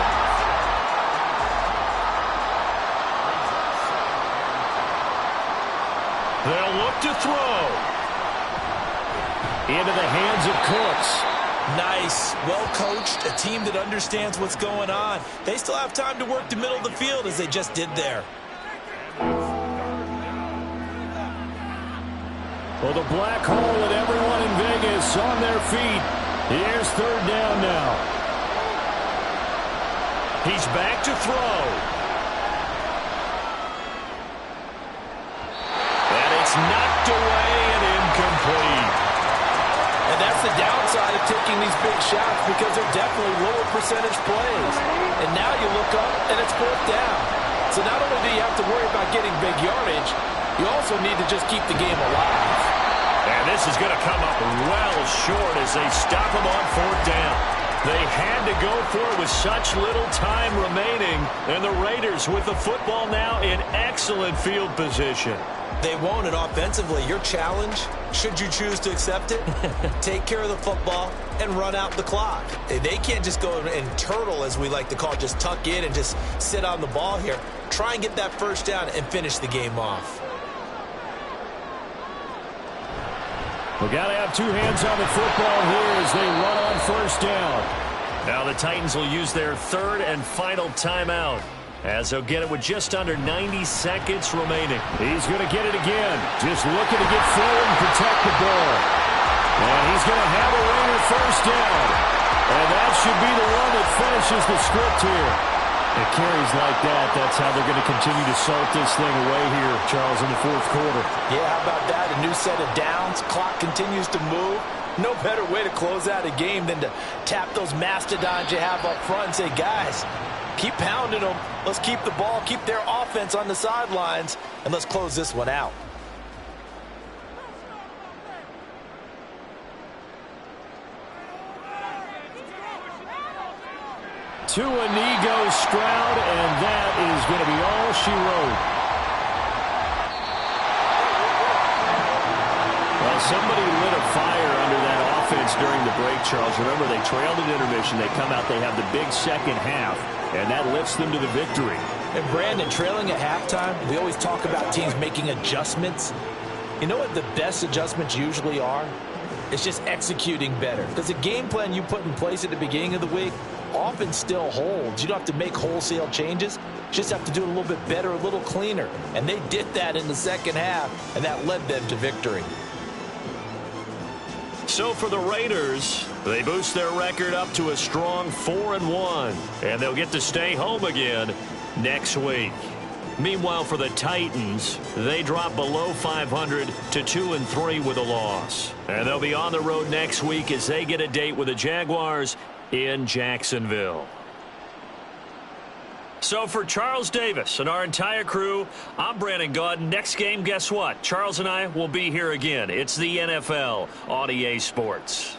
They'll look to throw. Into the hands of Cooks. Nice. Well coached. A team that understands what's going on. They still have time to work the middle of the field as they just did there. Well, the black hole and everyone in Vegas on their feet. Here's third down now. He's back to throw. And it's knocked away and incomplete. And that's the downside of taking these big shots because they're definitely lower percentage plays. And now you look up and it's fourth down. So not only do you have to worry about getting big yardage, you also need to just keep the game alive. And this is going to come up well short as they stop him on fourth down. They had to go for it with such little time remaining. And the Raiders with the football now in excellent field position. They won't, and offensively, your challenge, should you choose to accept it, take care of the football and run out the clock. They can't just go and turtle, as we like to call it, just tuck in and just sit on the ball here. Try and get that first down and finish the game off. We got to have two hands on the football here as they run on first down. Now the Titans will use their third and final timeout as they'll get it with just under 90 seconds remaining. He's going to get it again. Just looking to get forward and protect the ball. And he's going to have a ringer first down. And that should be the one that finishes the script here. It carries like that. That's how they're going to continue to salt this thing away here, Charles, in the fourth quarter. Yeah, how about that? A new set of downs. Clock continues to move. No better way to close out a game than to tap those mastodons you have up front and say, guys, keep pounding them. Let's keep the ball, keep their offense on the sidelines, and let's close this one out. To Inigo Stroud, and that is going to be all she wrote. Well, somebody lit a fire under that offense during the break, Charles. Remember, they trailed at intermission. They come out, they have the big second half, and that lifts them to the victory. And Brandon, trailing at halftime, we always talk about teams making adjustments. You know what the best adjustments usually are? It's just executing better. Because the game plan you put in place at the beginning of the week often still holds. You don't have to make wholesale changes. You just have to do it a little bit better, a little cleaner. And they did that in the second half, and that led them to victory. So for the Raiders, they boost their record up to a strong 4-1, and they'll get to stay home again next week. Meanwhile, for the Titans, they drop below 500 to 2-3 with a loss. And they'll be on the road next week as they get a date with the Jaguars in Jacksonville. So for Charles Davis and our entire crew, I'm Brandon Gaudin. Next game, guess what? Charles and I will be here again. It's the NFL on EA Sports.